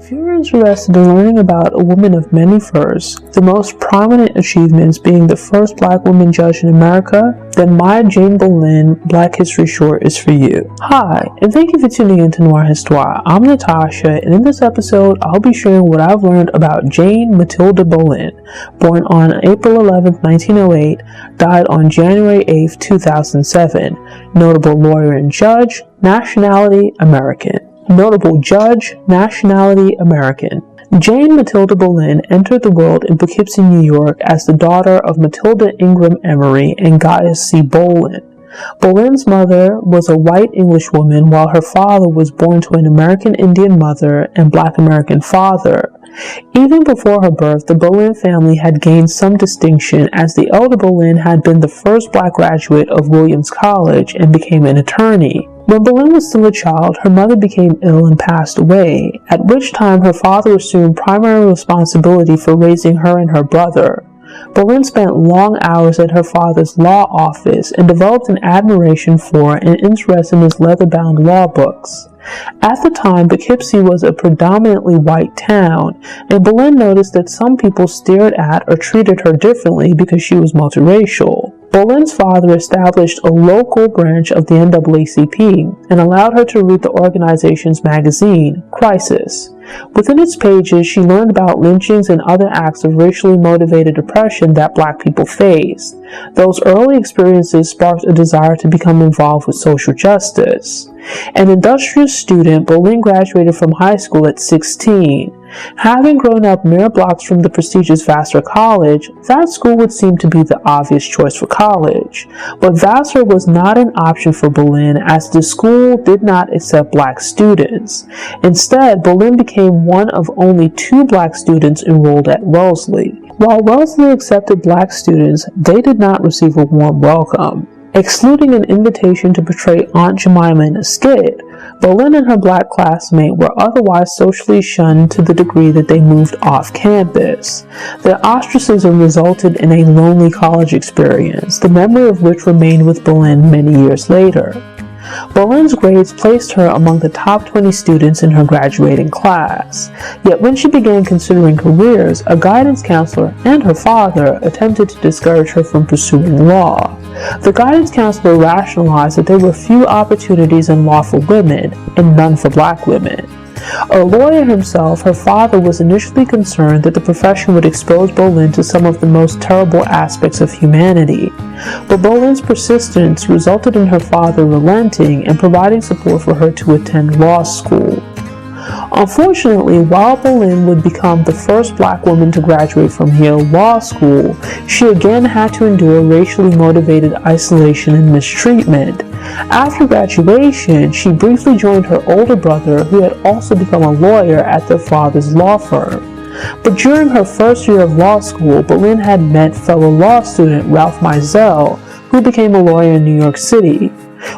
If you're interested in learning about a woman of many firsts, the most prominent achievements being the first Black woman judge in America, then my Jane Bolin Black History Short is for you. Hi, and thank you for tuning in to Noir Histoire. I'm Natasha, and in this episode, I'll be sharing what I've learned about Jane Matilda Bolin, born on April 11, 1908, died on January 8, 2007, notable lawyer and judge, nationality American. Notable judge, nationality American. Jane Matilda Bolin entered the world in Poughkeepsie, New York as the daughter of Matilda Ingram Emery and Gaius C. Bolin. Bolin's mother was a white English woman, while her father was born to an American Indian mother and Black American father. Even before her birth, the Bolin family had gained some distinction, as the elder Bolin had been the first Black graduate of Williams College and became an attorney. When Bolin was still a child, her mother became ill and passed away, at which time her father assumed primary responsibility for raising her and her brother. Bolin spent long hours at her father's law office and developed an admiration for and interest in his leather-bound law books. At the time, Poughkeepsie was a predominantly white town, and Bolin noticed that some people stared at or treated her differently because she was multiracial. Bolin's father established a local branch of the NAACP and allowed her to read the organization's magazine, Crisis. Within its pages, she learned about lynchings and other acts of racially motivated oppression that Black people faced. Those early experiences sparked a desire to become involved with social justice. An industrious student, Bolin graduated from high school at 16. Having grown up mere blocks from the prestigious Vassar College, that school would seem to be the obvious choice for college. But Vassar was not an option for Bolin, as the school did not accept Black students. Instead, Bolin became one of only 2 Black students enrolled at Wellesley. While Wellesley accepted Black students, they did not receive a warm welcome. Excluding an invitation to portray Aunt Jemima in a skit, Bolin and her Black classmate were otherwise socially shunned to the degree that they moved off campus. Their ostracism resulted in a lonely college experience, the memory of which remained with Bolin many years later. Bolin's grades placed her among the top 20 students in her graduating class. Yet when she began considering careers, a guidance counselor and her father attempted to discourage her from pursuing law. The guidance counselor rationalized that there were few opportunities in law for women and none for Black women. A lawyer himself, her father was initially concerned that the profession would expose Bolin to some of the most terrible aspects of humanity. But Bolin's persistence resulted in her father relenting and providing support for her to attend law school. Unfortunately, while Bolin would become the first Black woman to graduate from Yale Law School, she again had to endure racially motivated isolation and mistreatment. After graduation, she briefly joined her older brother, who had also become a lawyer at their father's law firm. But during her first year of law school, Bolin had met fellow law student Ralph Mizell, who became a lawyer in New York City.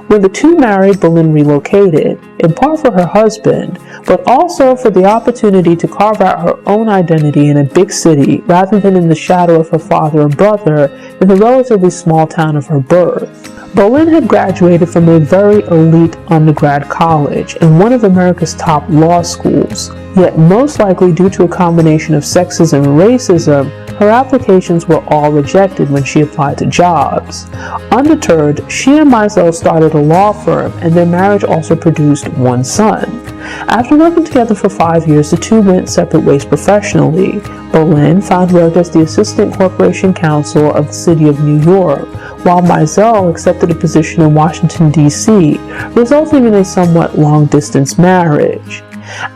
When the two married, Bolin relocated, in part for her husband, but also for the opportunity to carve out her own identity in a big city rather than in the shadow of her father and brother in the relatively small town of her birth. Bolin had graduated from a very elite undergrad college and one of America's top law schools, yet most likely due to a combination of sexism and racism, her applications were all rejected when she applied to jobs. Undeterred, she and Mizell started a law firm, and their marriage also produced one son. After working together for 5 years, the two went separate ways professionally. Bolin found work as the assistant corporation counsel of the city of New York, while Mizell accepted a position in Washington, D.C., resulting in a somewhat long-distance marriage.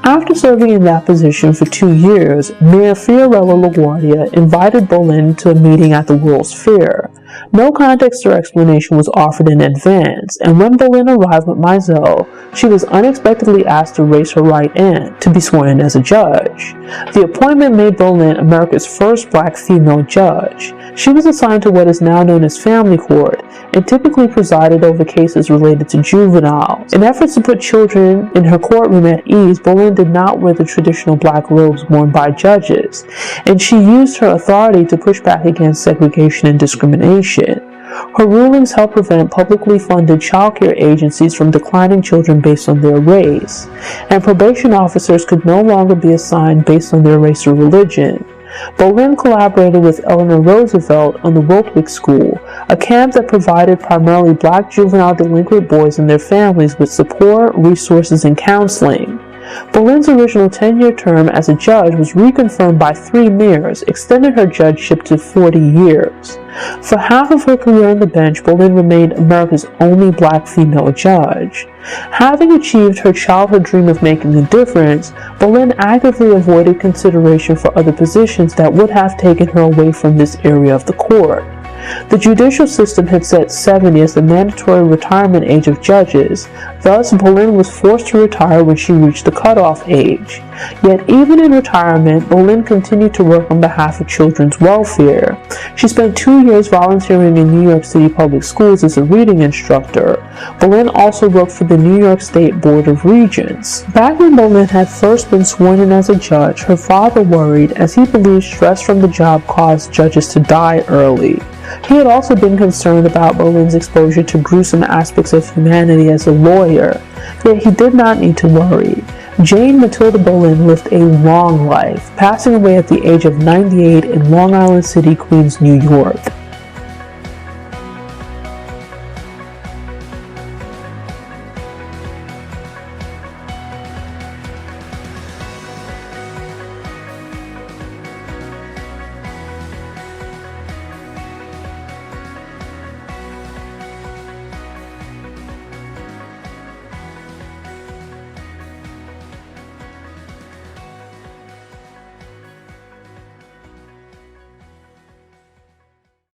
After serving in that position for 2 years, Mayor Fiorello LaGuardia invited Bolin to a meeting at the World's Fair. No context or explanation was offered in advance, and when Bolin arrived with Mizell, she was unexpectedly asked to raise her right hand to be sworn in as a judge. The appointment made Bolin America's first Black female judge. She was assigned to what is now known as family court, and typically presided over cases related to juveniles. In efforts to put children in her courtroom at ease, Bolin did not wear the traditional Black robes worn by judges, and she used her authority to push back against segregation and discrimination. Her rulings helped prevent publicly funded child care agencies from declining children based on their race, and probation officers could no longer be assigned based on their race or religion. Bolin collaborated with Eleanor Roosevelt on the Wiltwick School, a camp that provided primarily black juvenile delinquent boys and their families with support, resources, and counseling. Bolin's original 10-year term as a judge was reconfirmed by 3 mayors, extending her judgeship to 40 years. For half of her career on the bench, Bolin remained America's only black female judge. Having achieved her childhood dream of making a difference, Bolin actively avoided consideration for other positions that would have taken her away from this area of the court. The judicial system had set 70 as the mandatory retirement age of judges. Thus, Bolin was forced to retire when she reached the cutoff age. Yet, even in retirement, Bolin continued to work on behalf of children's welfare. She spent 2 years volunteering in New York City public schools as a reading instructor. Bolin also worked for the New York State Board of Regents. Back when Bolin had first been sworn in as a judge, her father worried, as he believed stress from the job caused judges to die early. He had also been concerned about Bolin's exposure to gruesome aspects of humanity as a lawyer, yet he did not need to worry. Jane Matilda Bolin lived a long life, passing away at the age of 98 in Long Island City, Queens, New York.